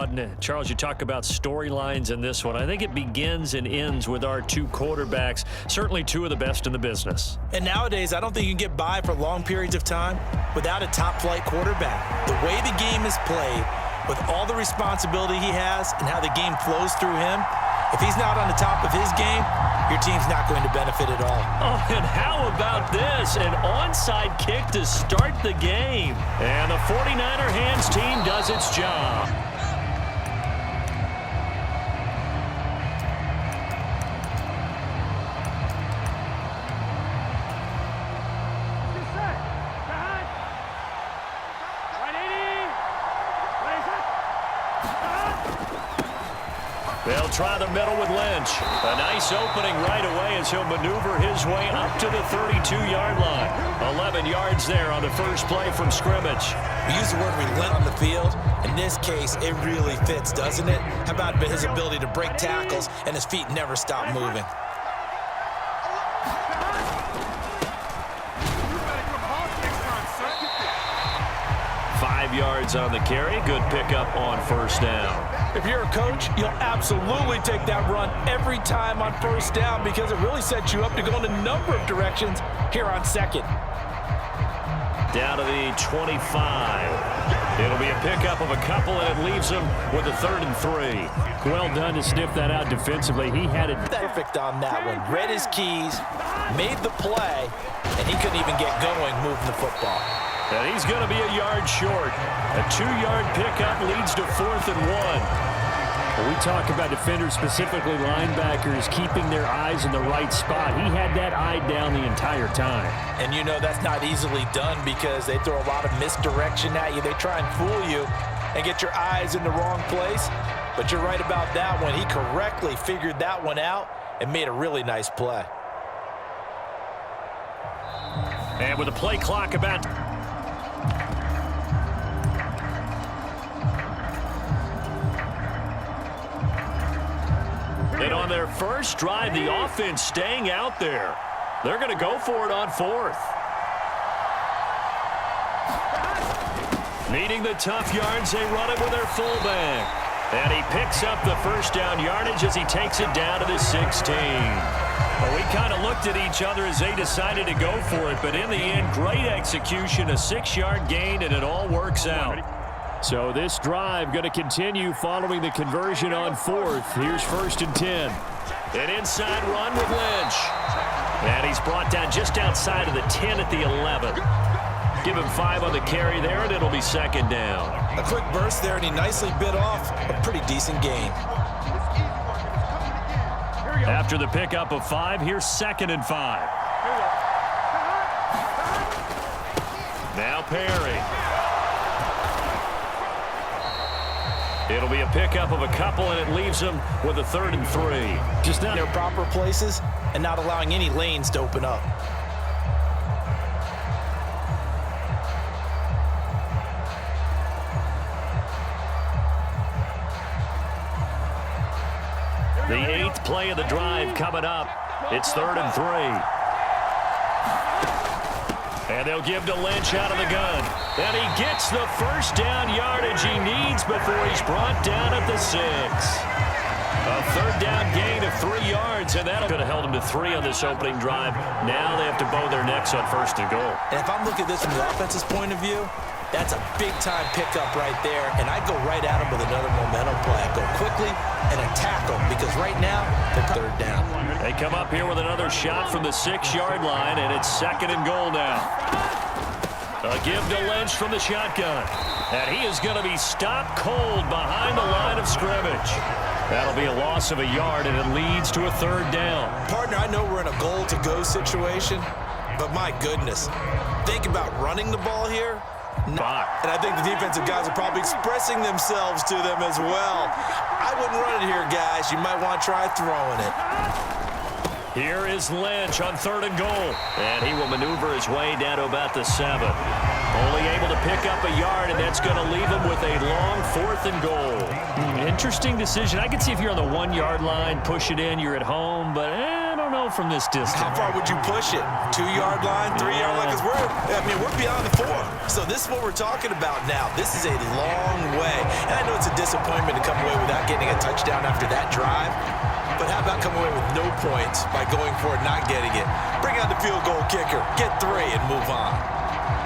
broad. And Charles, you talk about storylines in this one. I think it begins and ends with our two quarterbacks, certainly two of the best in the business. And nowadays, I don't think you can get by for long periods of time without a top-flight quarterback. The way the game is played, with all the responsibility he has and how the game flows through him, if he's not on the top of his game, your team's not going to benefit at all. Oh, and how about this? An onside kick to start the game. And the 49er hands team does its job. They'll try the middle with Lynch. A nice opening right away as he'll maneuver his way up to the 32-yard line. 11 yards there on the first play from scrimmage. We use the word relent on the field. In this case, it really fits, doesn't it? How about his ability to break tackles and his feet never stop moving? Yards on the carry. Good pickup on first down. If you're a coach, you'll absolutely take that run every time on first down because it really sets you up to go in a number of directions here on second. Down to the 25. It'll be a pickup of a couple, and it leaves them with a 3rd and 3. Well done to sniff that out defensively. He had it perfect on that one. Read his keys, made the play, and he couldn't even get going moving the football. And he's going to be a yard short. A 2-yard pickup leads to 4th and 1. When we talk about defenders, specifically linebackers, keeping their eyes in the right spot. He had that eye down the entire time. And you know that's not easily done because they throw a lot of misdirection at you. They try and fool you and get your eyes in the wrong place. But you're right about that one. He correctly figured that one out and made a really nice play. And with the play clock about... And on their first drive, the offense staying out there. They're going to go for it on 4th. Needing the tough yards, they run it with their fullback. And he picks up the first down yardage as he takes it down to the 16. Well, we kind of looked at each other as they decided to go for it, but in the end, great execution, a 6-yard gain, and it all works out. So this drive going to continue following the conversion on 4th. Here's 1st and 10. An inside run with Lynch. And he's brought down just outside of the 10 at the 11. Give him 5 on the carry there, and it'll be 2nd down. A quick burst there, and he nicely bit off a pretty decent gain. After the pickup of 5, here's 2nd and 5. Now Perry. It'll be a pickup of a couple, and it leaves them with a 3rd and 3. Just not in their proper places and not allowing any lanes to open up. The 8th play of the drive coming up. It's 3rd and 3. And they'll give to Lynch out of the gun. And he gets the first down yardage he needs before he's brought down at the 6. A 3rd down gain of 3 yards, and that could have held him to 3 on this opening drive. Now they have to bow their necks on 1st and goal. And if I'm looking at this from the offense's point of view, that's a big-time pickup right there, and I go right at him with another momentum play. I go quickly and attack them because right now they're 3rd down. They come up here with another shot from the 6-yard line, and it's 2nd and goal now. A give to Lynch from the shotgun. And he is going to be stopped cold behind the line of scrimmage. That'll be a loss of a yard, and it leads to a 3rd down. Partner, I know we're in a goal-to-go situation, but my goodness, think about running the ball here. And I think the defensive guys are probably expressing themselves to them as well. I wouldn't run it here, guys. You might want to try throwing it. Here is Lynch on 3rd and goal. And he will maneuver his way down to about the 7. Only able to pick up a yard, and that's going to leave him with a long 4th and goal. Interesting decision. I can see if you're on the 1-yard line, push it in, you're at home. But I don't know from this distance. How far would you push it? 2-yard line, 3-yard line? Because we're beyond the 4. So this is what we're talking about now. This is a long way. And I know it's a disappointment to come away without getting a touchdown after that drive. But how about coming away with no points by going for it, not getting it? Bring out the field goal kicker, get 3, and move on.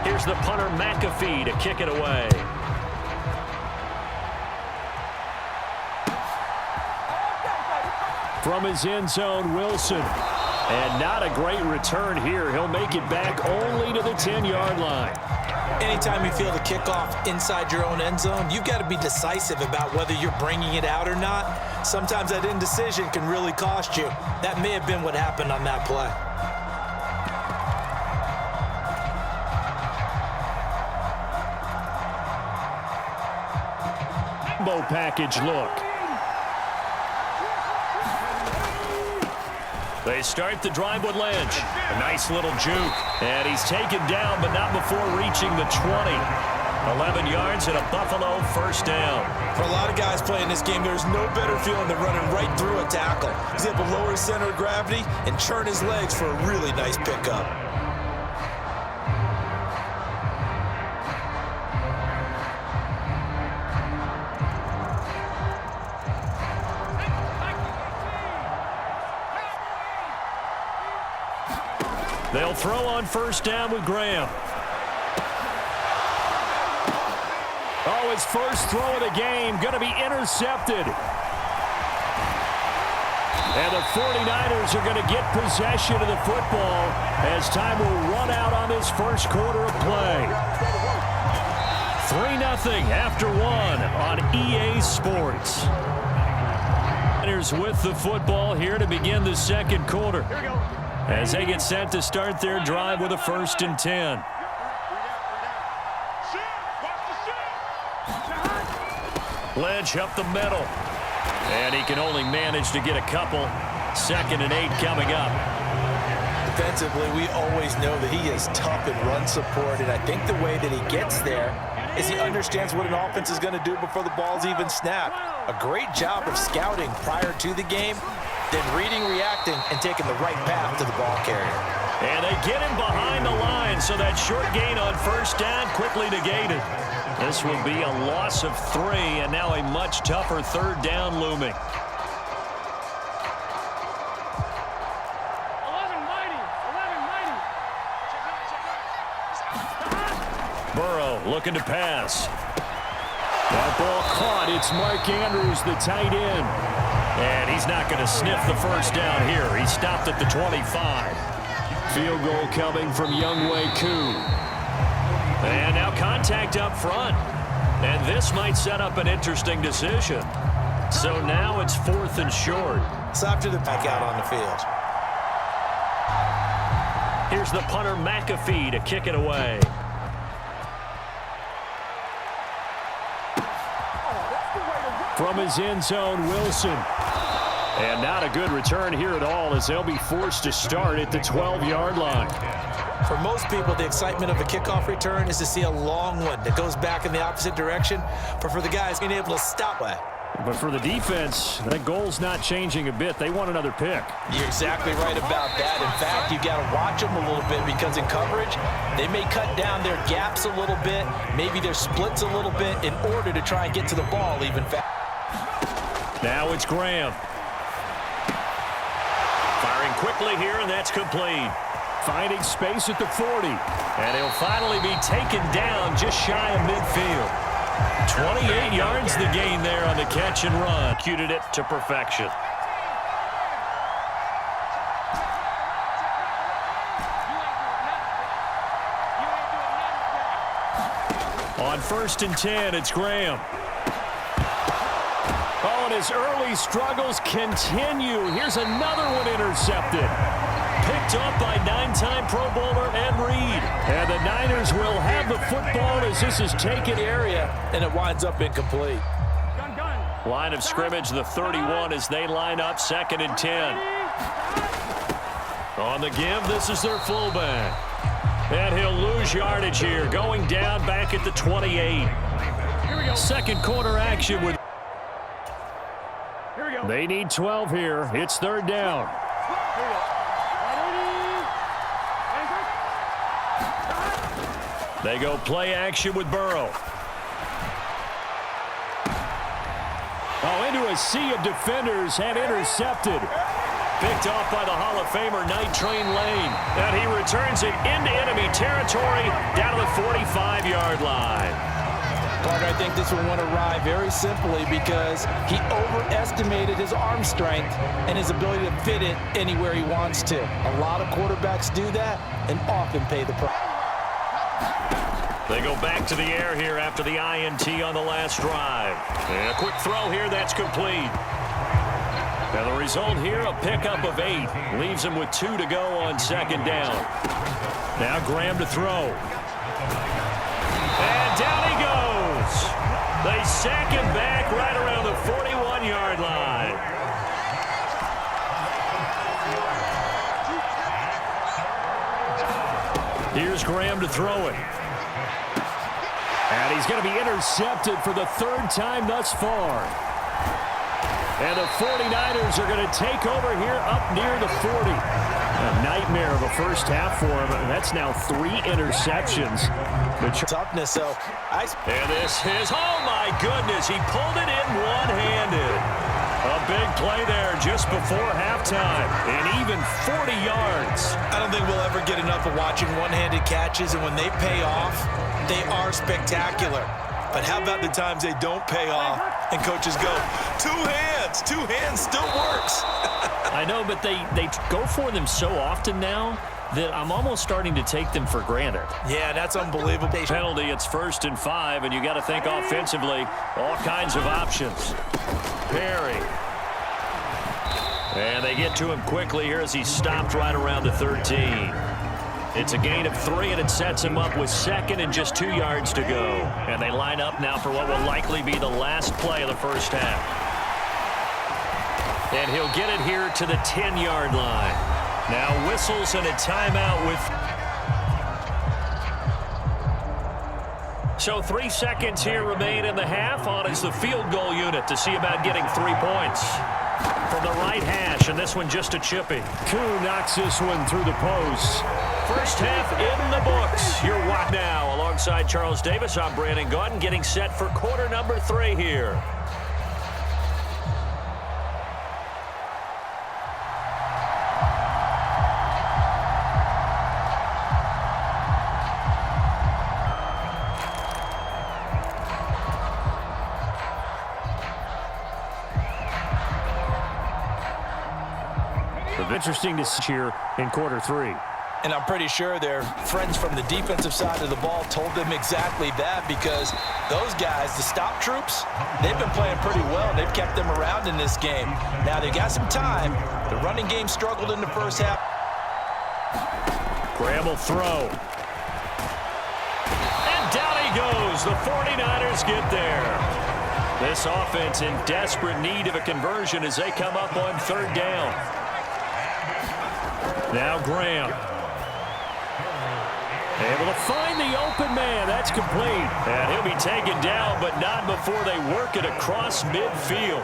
Here's the punter, McAfee, to kick it away. From his end zone, Wilson. And not a great return here. He'll make it back only to the 10-yard line. Anytime you feel the kickoff inside your own end zone, you've got to be decisive about whether you're bringing it out or not. Sometimes that indecision can really cost you. That may have been what happened on that play. Combo package look. They start the drive with Lynch. A nice little juke. And he's taken down, but not before reaching the 20. 11 yards and a Buffalo first down. For a lot of guys playing this game, there's no better feeling than running right through a tackle. He's able to lower his center of gravity and churn his legs for a really nice pickup. They'll throw on first down with Graham. Oh, his first throw of the game going to be intercepted. And the 49ers are going to get possession of the football as time will run out on this first quarter of play. 3-0 after 1 on EA Sports. Niners with the football here to begin the second quarter, as they get set to start their drive with a 1st and 10. Lynch up the middle. And he can only manage to get a couple. 2nd and 8 coming up. Defensively, we always know that he is tough in run support, and I think the way that he gets there is he understands what an offense is going to do before the ball's even snapped. A great job of scouting prior to the game, then reading, reacting, and taking the right path to the ball carrier. And they get him behind the line, so that short gain on first down quickly negated. This will be a loss of 3, and now a much tougher 3rd down looming. Burrow looking to pass. That ball caught. It's Mark Andrews, the tight end. And he's not going to sniff the first down here. He stopped at the 25. Field goal coming from Younghoe Koo. And now contact up front. And this might set up an interesting decision. So now it's 4th and short. It's after the back out on the field. Here's the punter, McAfee, to kick it away. From his end zone, Wilson. And not a good return here at all, as they'll be forced to start at the 12-yard line. For most people, the excitement of a kickoff return is to see a long one that goes back in the opposite direction. But for the guys being able to stop it. But for the defense, that goal's not changing a bit. They want another pick. You're exactly right about that. In fact, you've got to watch them a little bit, because in coverage, they may cut down their gaps a little bit, maybe their splits a little bit, in order to try and get to the ball even faster. Now it's Graham. Firing quickly here, and that's complete. Finding space at the 40. And he'll finally be taken down just shy of midfield. 28 yards the gain there on the catch and run. Executed it to perfection. On 1st and 10, it's Graham. Oh, and his early struggles continue. Here's another one intercepted. Picked up by 9-time Pro Bowler Ed Reed. And the Niners will have the football as this is taken area, and it winds up incomplete. Line of scrimmage, the 31, as they line up 2nd and 10. On the give, this is their fullback. And he'll lose yardage here, going down back at the 28. Second quarter action with. They need 12 here. It's 3rd down. They go play action with Burrow. Oh, into a sea of defenders and intercepted. Picked off by the Hall of Famer Night Train Lane. And he returns it into enemy territory down to the 45-yard line. Parker, I think this one went awry very simply because he overestimated his arm strength and his ability to fit it anywhere he wants to. A lot of quarterbacks do that and often pay the price. They go back to the air here after the INT on the last drive. And a quick throw here, that's complete. And the result here, a pickup of 8. Leaves him with 2 to go on second down. Now Graham to throw. And down he goes. They sack him back right around the 41-yard line. Here's Graham to throw it. And he's going to be intercepted for the 3rd time thus far. And the 49ers are going to take over here up near the 40. A nightmare of a first half for him. And that's now 3 interceptions. The toughness, so and this is, oh my goodness, he pulled it in one-handed. A big play there just before halftime. And even 40 yards. I don't think we'll ever get enough of watching one-handed catches, and when they pay off, they are spectacular. But how about the times they don't pay off and coaches go, 2 hands, 2 hands still works. I know, but they go for them so often now that I'm almost starting to take them for granted. Yeah, that's unbelievable. Penalty, it's 1st and 5, and you got to think offensively, all kinds of options. Perry. And they get to him quickly here as he's stopped right around the 13. It's a gain of 3, and it sets him up with 2nd and just 2 yards to go. And they line up now for what will likely be the last play of the first half. And he'll get it here to the 10-yard line. Now whistles and a timeout with... So 3 seconds here remain in the half. On is the field goal unit to see about getting 3 points. From the right hash, and this one just a chippy. Koo knocks this one through the post. First half in the books. You're watching now alongside Charles Davis. I'm Brandon Gaudin getting set for quarter number 3 here. Interesting to see here in quarter 3. And I'm pretty sure their friends from the defensive side of the ball told them exactly that, because those guys, the stop troops, they've been playing pretty well. They've kept them around in this game. Now they got some time. The running game struggled in the first half. Graham will throw. And down he goes. The 49ers get there. This offense in desperate need of a conversion as they come up on 3rd down. Now Graham. Able to find the open man. That's complete. And he'll be taken down, but not before they work it across midfield.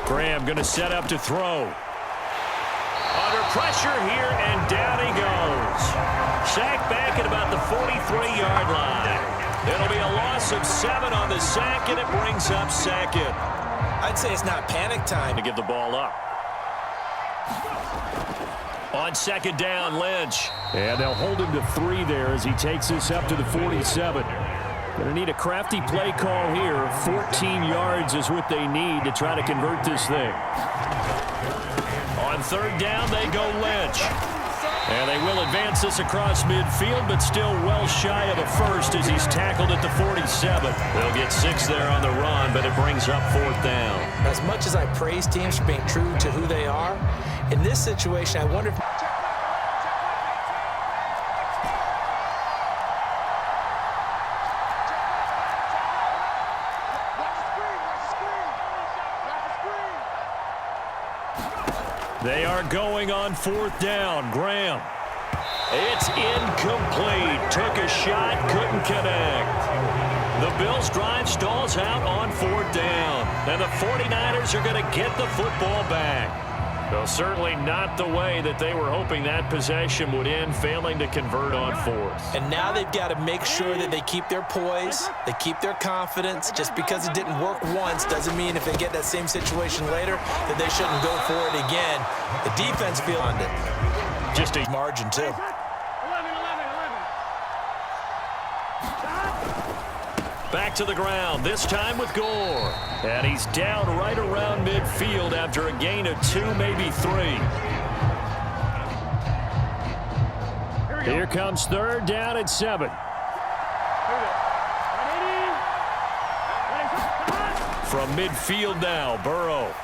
Graham going to set up to throw. Under pressure here, and down he goes. Sacked back at about the 43-yard line. It'll be a loss of 7 on the sack, and it brings up 2nd. I'd say it's not panic time to give the ball up. On 2nd down, Lynch. And they'll hold him to 3 there as he takes this up to the 47. Going to need a crafty play call here. 14 yards is what they need to try to convert this thing. On 3rd down, they go Lynch. And they will advance this across midfield, but still well shy of the 1st as he's tackled at the 47. They'll get 6 there on the run, but it brings up 4th down. As much as I praise teams for being true to who they are, in this situation, I wonder if... They are going on 4th down. Graham. It's incomplete. Took a shot, couldn't connect. The Bills' drive stalls out on 4th down. And the 49ers are going to get the football back. Well, certainly not the way that they were hoping that possession would end, failing to convert on fourth. And now they've got to make sure that they keep their poise, they keep their confidence. Just because it didn't work once doesn't mean if they get that same situation later that they shouldn't go for it again. The defense feels on it. Just a Margin, too. Back to the ground, this time with Gore. And he's down right around midfield after a gain of 2, maybe 3. Here comes third down and 7. From midfield now, Burrow.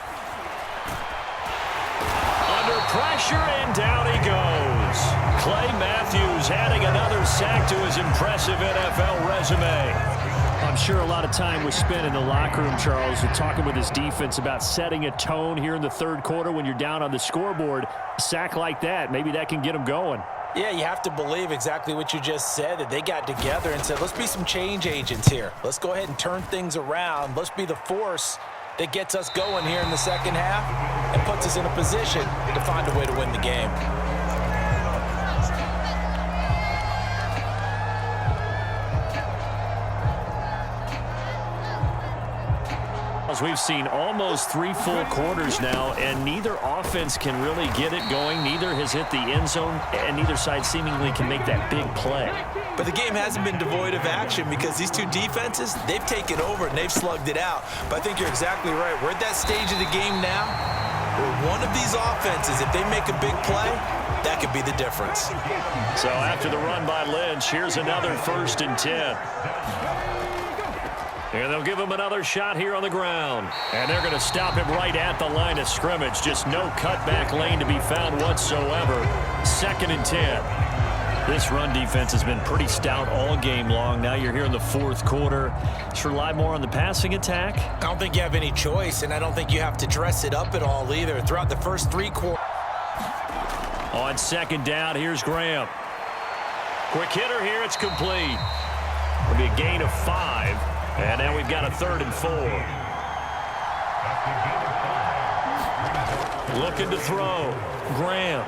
Under pressure, and down he goes. Clay Matthews adding another sack to his impressive NFL resume. I'm sure a lot of time was spent in the locker room, Charles, talking with his defense about setting a tone here in the third quarter when you're down on the scoreboard. A sack like that, maybe that can get them going. Yeah, you have to believe exactly what you just said, that they got together and said, let's be some change agents here. Let's go ahead and turn things around. Let's be the force that gets us going here in the second half and puts us in a position to find a way to win the game. We've seen almost 3 full quarters now, and neither offense can really get it going. Neither has hit the end zone, and neither side seemingly can make that big play. But the game hasn't been devoid of action because these two defenses, they've taken over and they've slugged it out. But I think you're exactly right. We're at that stage of the game now where one of these offenses, if they make a big play, that could be the difference. So after the run by Lynch, here's another 1st and 10. And they'll give him another shot here on the ground. And they're going to stop him right at the line of scrimmage. Just no cutback lane to be found whatsoever. 2nd and 10. This run defense has been pretty stout all game long. Now you're here in the 4th quarter. Just rely more on the passing attack. I don't think you have any choice, and I don't think you have to dress it up at all either. Throughout the first 3 quarters. On 2nd down, here's Graham. Quick hitter here, it's complete. It'll be a gain of 5. And now we've got a 3rd and 4. Looking to throw. Graham.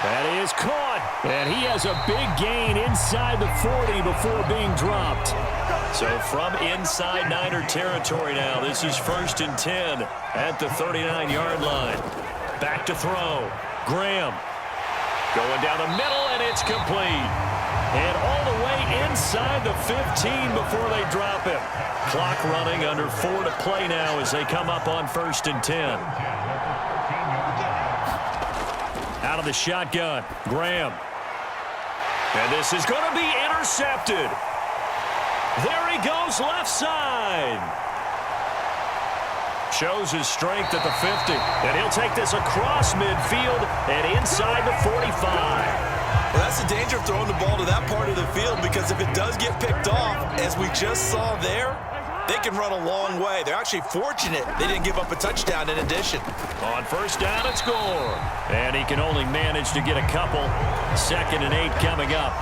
That is caught. And he has a big gain inside the 40 before being dropped. So from inside Niner territory now, this is 1st and 10 at the 39-yard line. Back to throw. Graham. Going down the middle, and it's complete. And all the way inside the 15 before they drop him. Clock running, under 4 to play now as they come up on 1st and 10. Out of the shotgun, Graham. And this is going to be intercepted. There he goes, left side. Shows his strength at the 50. And he'll take this across midfield and inside the 45. Well, that's the danger of throwing the ball to that part of the field, because if it does get picked off, as we just saw there, they can run a long way. They're actually fortunate they didn't give up a touchdown in addition. On 1st down, it's Gore. And he can only manage to get a couple. 2nd and 8 coming up.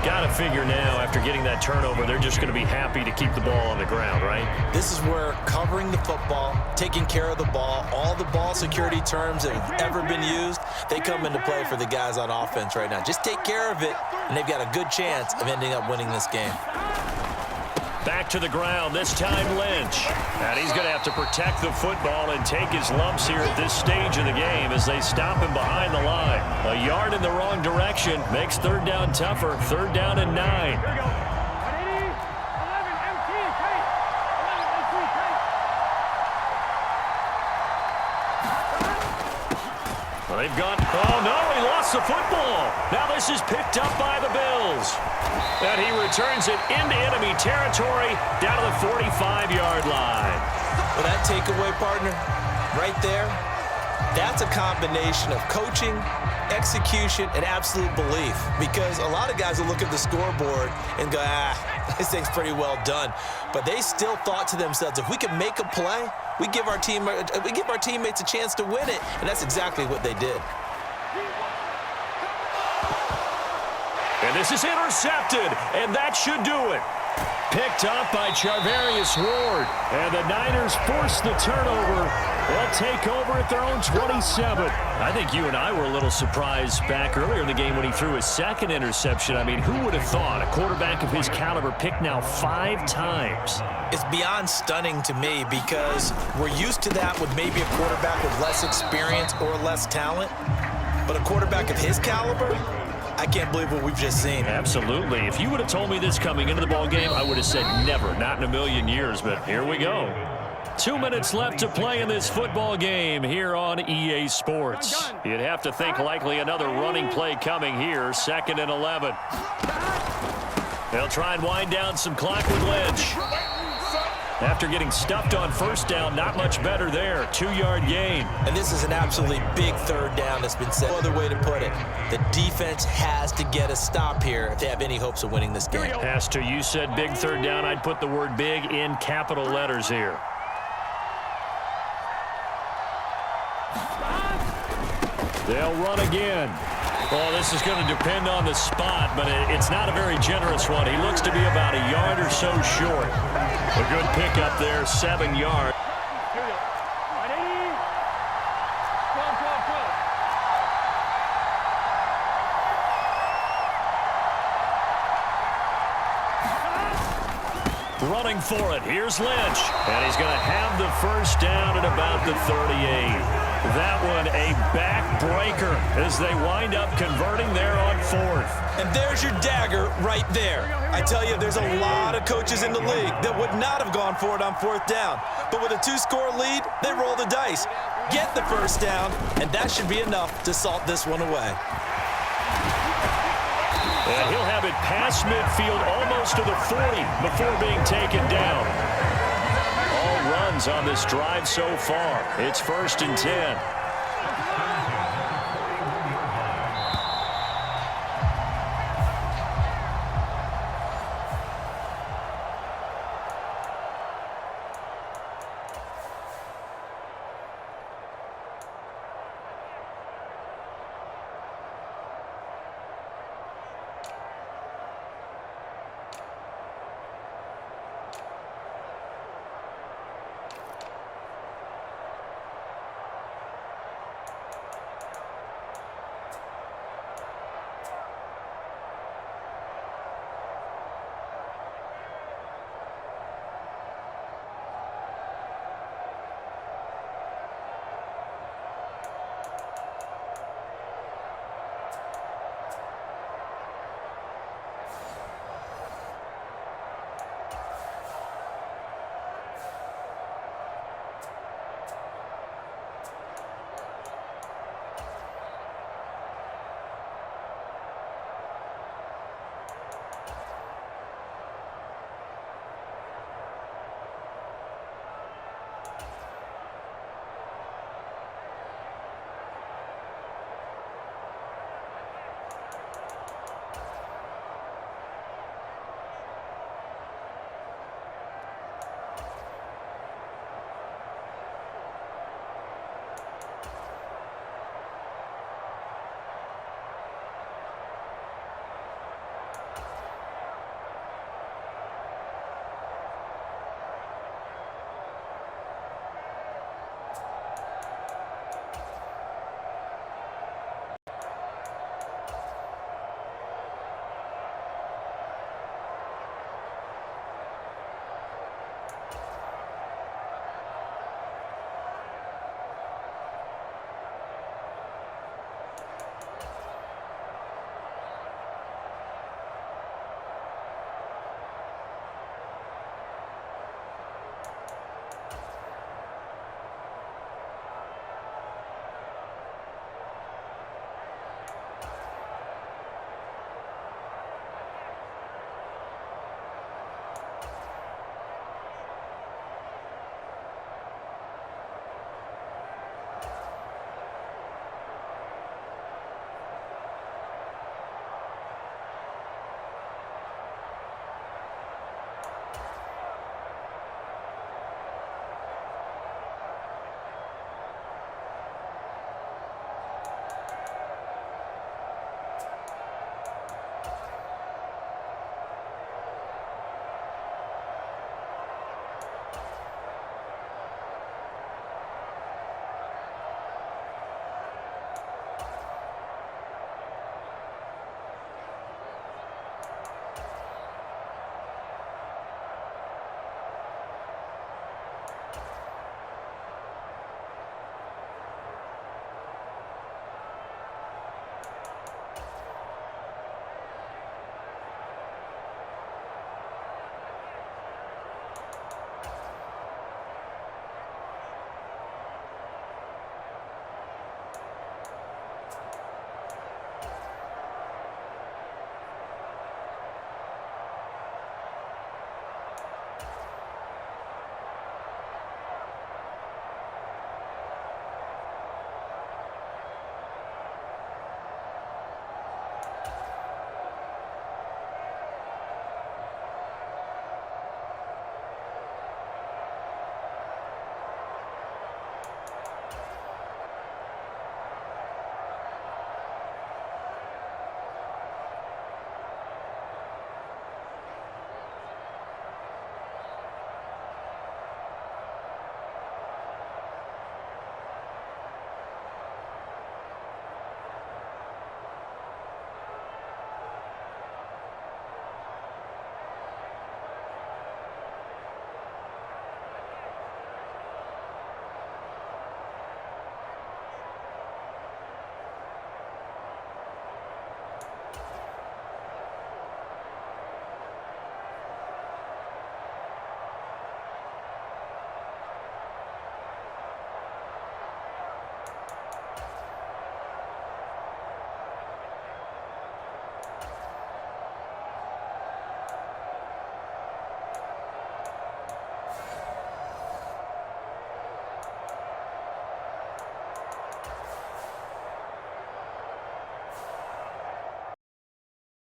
Got to figure now, after getting that turnover, they're just going to be happy to keep the ball on the ground, right? This is where covering the football, taking care of the ball, all the ball security terms that have ever been used, they come into play for the guys on offense right now. Just take care of it, and they've got a good chance of ending up winning this game. Back to the ground, this time Lynch. And he's going to have to protect the football and take his lumps here at this stage of the game as they stop him behind the line. A yard in the wrong direction makes 3rd down tougher. 3rd down and 9. They've got, oh no, he lost the football. Now this is picked up by the Bills. And he returns it into enemy territory down to the 45-yard line. Well, that takeaway, partner, right there, that's a combination of coaching, execution, and absolute belief. Because a lot of guys will look at the scoreboard and go, this thing's pretty well done. But they still thought to themselves, if we can make a play, we give our teammates a chance to win it. And that's exactly what they did. And this is intercepted, and that should do it. Picked up by Charvarius Ward. And the Niners force the turnover. They'll take over at their own 27. I think you and I were a little surprised back earlier in the game when he threw his second interception. I mean, who would have thought a quarterback of his caliber picked now 5 times? It's beyond stunning to me because we're used to that with maybe a quarterback with less experience or less talent. But a quarterback of his caliber, I can't believe what we've just seen. Absolutely. If you would have told me this coming into the ball game, I would have said never, not in a million years. But here we go. 2 minutes left to play in this football game here on EA Sports. You'd have to think likely another running play coming here, 2nd and 11. They'll try and wind down some clock with Lynch. After getting stuffed on first down, not much better there. 2-yard gain. And this is an absolutely big third down that's been said. No other way to put it. The defense has to get a stop here if they have any hopes of winning this game. Has to. You said big third down. I'd put the word big in capital letters here. They'll run again. Well, this is going to depend on the spot, but it's not a very generous one. He looks to be about a yard or so short. A good pickup there, 7 yards. Running for it. Here's Lynch. And he's going to have the first down at about the 38. That one a backbreaker as they wind up converting there on 4th. And there's your dagger right there. I tell you, there's a lot of coaches in the league that would not have gone for it on 4th down. But with a 2-score lead, they roll the dice. Get the first down, and that should be enough to salt this one away. And he'll have it past midfield almost to the 40 before being taken down. All runs on this drive so far. It's 1st and 10.